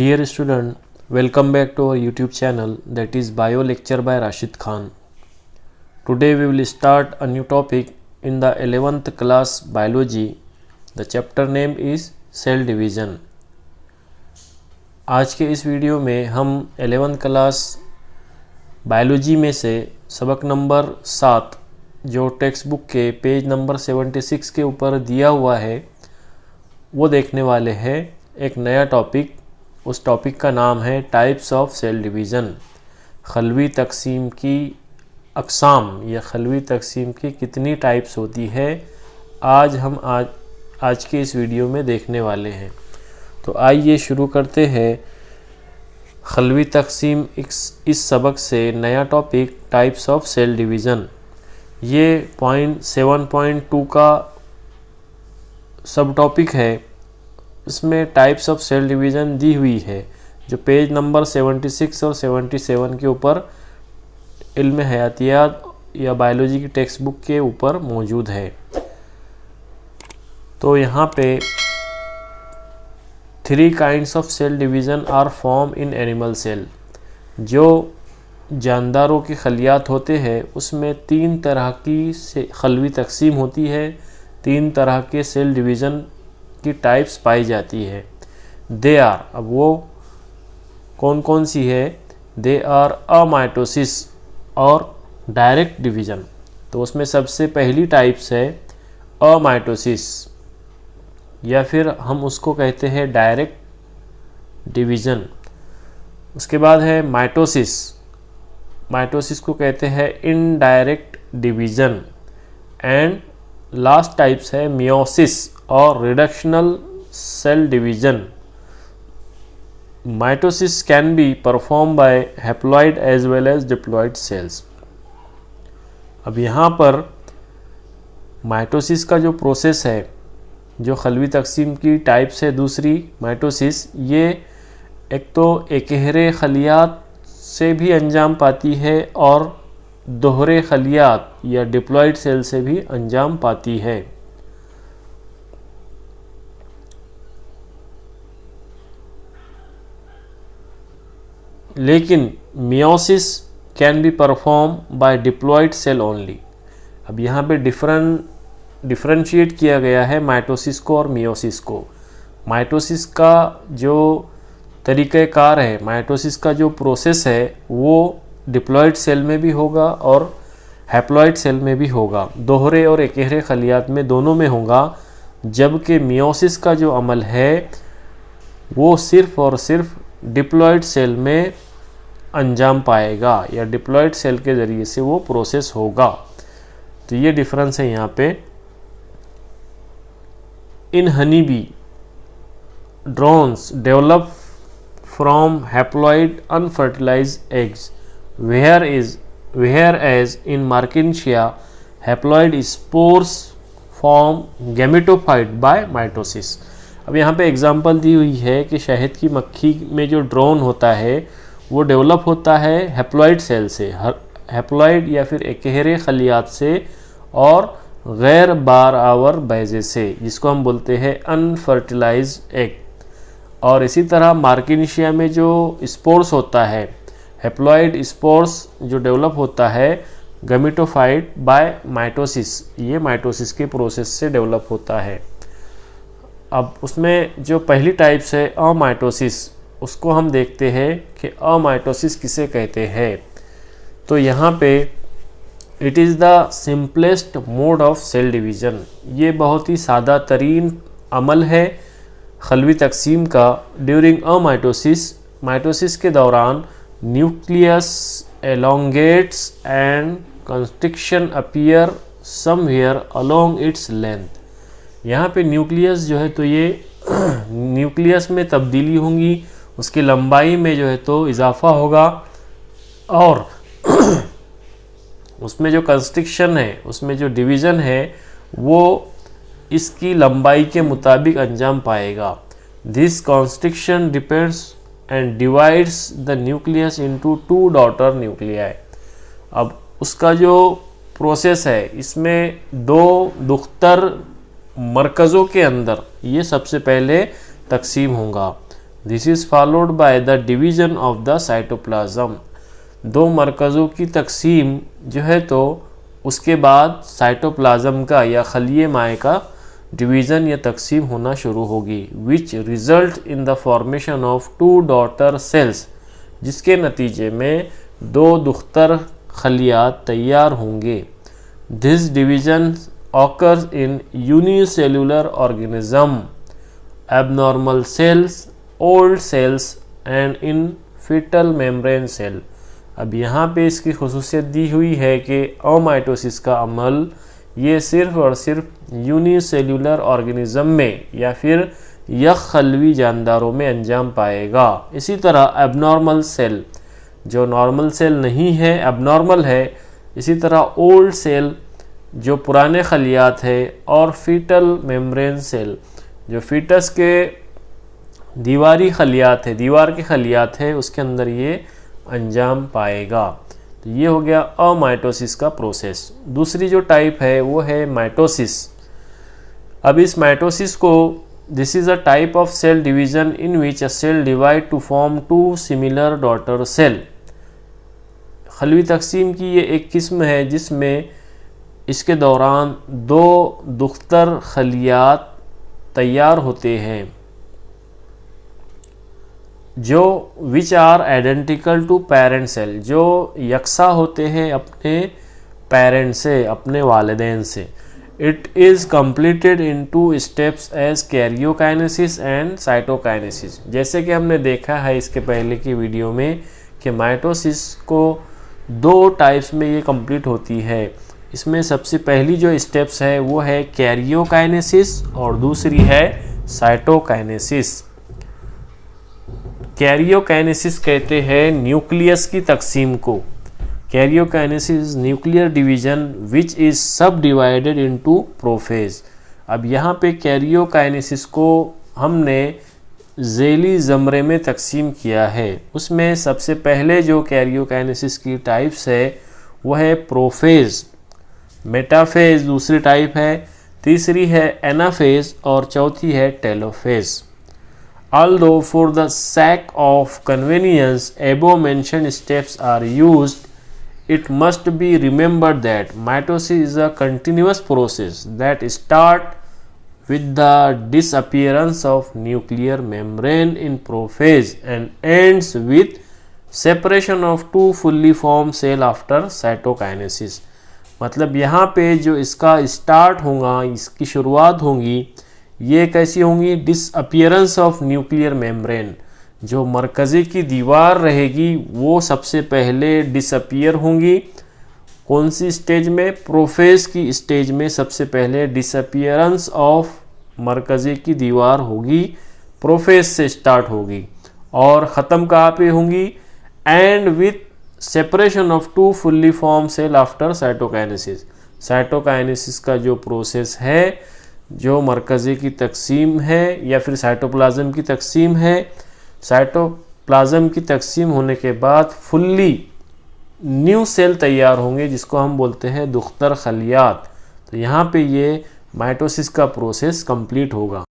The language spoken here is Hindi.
Dear student, welcome back to our YouTube channel, that is Bio Lecture by Rashid Khan. Today we will start a new topic in the 11th class biology. The chapter name is Cell Division. आज के इस वीडियो में हम 11th क्लास बायोलॉजी में से सबक नंबर 7 जो टेक्स्ट बुक के पेज नंबर 76 के ऊपर दिया हुआ है वो देखने वाले हैं। एक नया टॉपिक, उस टॉपिक का नाम है टाइप्स ऑफ सेल डिवीज़न। खलवी तकसीम की अक़साम या खलवी तकसीम की कितनी टाइप्स होती है आज के इस वीडियो में देखने वाले हैं। तो आइए शुरू करते हैं खलवी तकसीम इस सबक से नया topic types of cell division. ये पॉइंट 7.2 का सब टॉपिक है। इसमें टाइप्स ऑफ सेल डिवीज़न दी हुई है जो पेज नंबर 76 और 77 के ऊपर इल्म हयातियात या बायोलॉजी की टेक्स्ट बुक के ऊपर मौजूद है। तो यहाँ पे 3 kinds of cell division are form in animal cell. जो जानदारों के खलियात होते हैं उसमें 3 तरह की खलवी तकसीम होती है, 3 तरह के सेल डिवीज़न की टाइप्स पाई जाती है। दे आर, अब वो कौन कौन सी है? दे आर अमाइटोसिस और डायरेक्ट डिवीज़न। तो उसमें सबसे पहली टाइप्स है अमाइटोसिस या फिर हम उसको कहते हैं डायरेक्ट डिवीज़न। उसके बाद है माइटोसिस, माइटोसिस को कहते हैं indirect division. And last types है मियोसिस और reductional cell division. Mitosis can be perform by haploid as well as diploid cells. अब यहाँ पर माइटोसिस का जो प्रोसेस है, जो खलवी तकसीम की टाइप्स है दूसरी माइटोसिस, ये एक तो एकहरे खलियात से भी अंजाम पाती है और दोहरे खलियात या डिप्लॉइड सेल से भी अंजाम पाती है। लेकिन meiosis can be perform by diploid cell only. अब यहाँ पे डिफरेंशिएट किया गया है माइटोसिस को और मियोसिस को। माइटोसिस का जो तरीक़ाकार है, माइटोसिस का जो प्रोसेस है वो डिप्लॉइड सेल में भी होगा और हैप्लॉइड सेल में भी होगा, दोहरे और एकहरे खलियात में दोनों में होगा। जबकि मियोसिस का जो अमल है वो सिर्फ़ और सिर्फ डिप्लॉइड सेल में अंजाम पाएगा या डिप्लॉइड सेल के ज़रिए से वो प्रोसेस होगा। तो ये डिफरेंस है यहाँ पे। In honey bee drones develop from haploid unfertilized eggs whereas in Marchantia haploid spores form gametophyte by mitosis। अब यहाँ पे एग्जांपल दी हुई है कि शहद की मक्खी में जो ड्रोन होता है वो डेवलप होता है हैप्लॉइड सेल से, हैप्लॉइड या फिर एकहरे खलियात से और गैर बार आवर बैजे से, जिसको हम बोलते हैं अनफर्टिलाइज्ड एग। और इसी तरह मार्किनशिया में जो स्पोर्स होता है, हैप्लॉइड स्पोर्स जो डेवलप होता है गैमेटोफाइट बाय माइटोसिस, ये माइटोसिस के प्रोसेस से डेवलप होता है। अब उसमें जो पहली टाइप्स है अमाइटोसिस, उसको हम देखते हैं कि अमाइटोसिस किसे कहते हैं। तो यहाँ पे it is the simplest mode of cell division. ये बहुत ही सादा तरीन अमल है खलवी तकसीम का। ड्यूरिंग अमाइटोसिस, माइटोसिस के दौरान nucleus elongates and constriction appear somewhere along its length। यहाँ पे न्यूक्लियस जो है तो ये न्यूक्लियस में तब्दीली होंगी, उसकी लंबाई में जो है तो इजाफा होगा और उसमें जो कंस्ट्रिक्शन है, उसमें जो डिवीज़न है वो इसकी लंबाई के मुताबिक अंजाम पाएगा। This constriction depends and divides the nucleus into 2 daughter nuclei। अब उसका जो प्रोसेस है इसमें 2 दुख्तर मरकज़ों के अंदर ये सबसे पहले तकसीम होगा। This is followed by the division of the cytoplasm. दो मरकज़ों की तकसीम जो है तो उसके बाद साइटोप्लाज्म का या खलिए माए का डिवीज़न या तकसीम होना शुरू होगी, which result in the formation of 2 daughter cells, जिसके नतीजे में 2 दुख्तर खलियात तैयार होंगे। This division occurs in unicellular organism, abnormal cells, old cells and in fetal membrane cell। अब यहाँ पे इसकी खुसूसियत दी हुई है कि ओमाइटोसिस का अमल ये सिर्फ और सिर्फ यूनिसेल्यूलर ऑर्गेनिज्म में या फिर यख खलवी जानदारों में अंजाम पाएगा। इसी तरह एबनॉर्मल सेल जो नॉर्मल सेल नहीं है, एबनॉर्मल है। इसी तरह ओल्ड सेल जो पुराने खलियात है, और फीटल मेम्ब्रेन सेल जो फीटस के दीवारी खलियात है, दीवार के खलियात है, उसके अंदर ये अंजाम पाएगा। तो ये हो गया अमाइटोसिस का प्रोसेस। दूसरी जो टाइप है वो है माइटोसिस। अब इस माइटोसिस को this is a type of cell division in which a cell divide to form 2 similar daughter cell. खलवी तकसीम की ये एक किस्म है जिसमें इसके दौरान 2 दुख्तर खलियात तैयार होते हैं जो which are identical to parent cell, जो यकसा होते हैं अपने पेरेंट से, अपने वालिदैन से। It is completed in 2 steps as karyokinesis and cytokinesis. जैसे कि हमने देखा है इसके पहले की वीडियो में कि माइटोसिस को 2 टाइप्स में ये कंप्लीट होती है। इसमें सबसे पहली जो स्टेप्स है वो है कैरियोकाइनेसिस और दूसरी है साइटोकाइनेसिस। कैरियोकाइनेसिस कहते हैं न्यूक्लियस की तकसीम को। Karyokinesis nuclear division which is सब डिवाइडेड इनटू प्रोफेज। अब यहाँ पे कैरियोकाइनेसिस को हमने झैली ज़मरे में तकसीम किया है। उसमें सबसे पहले जो कैरियोकाइनेसिस की टाइप्स है वो है प्रोफेज, मेटाफेज दूसरी टाइप है, तीसरी है एनाफेज और चौथी है telophase. Although for the sake of convenience above mentioned steps are used, it must be remembered that mitosis is a continuous process that starts with the disappearance of nuclear membrane in prophase and ends with separation of 2 fully formed cells after cytokinesis। मतलब यहाँ पे जो इसका स्टार्ट होगा, इसकी शुरुआत होगी, ये कैसी होंगी? डिसअपियरेंस ऑफ न्यूक्लियर मेम्ब्रेन, जो मरकज़ी की दीवार रहेगी वो सबसे पहले डिसअपियर होंगी। कौन सी स्टेज में? प्रोफेज की स्टेज में सबसे पहले डिसअपियरेंस ऑफ मरकज़ी की दीवार होगी, प्रोफेज से स्टार्ट होगी और ख़त्म कहाँ पे होंगी? End with separation of 2 fully form cell after cytokinesis. Cytokinesis का जो प्रोसेस है, जो मरकज़ी की तकसीम है या फिर साइटोप्लाज्म की तकसीम है, साइटोप्लाज्म की तकसीम होने के बाद फुल्ली न्यू सेल तैयार होंगे जिसको हम बोलते हैं दुख्तर खलियात। तो यहाँ पे ये माइटोसिस का प्रोसेस कंप्लीट होगा।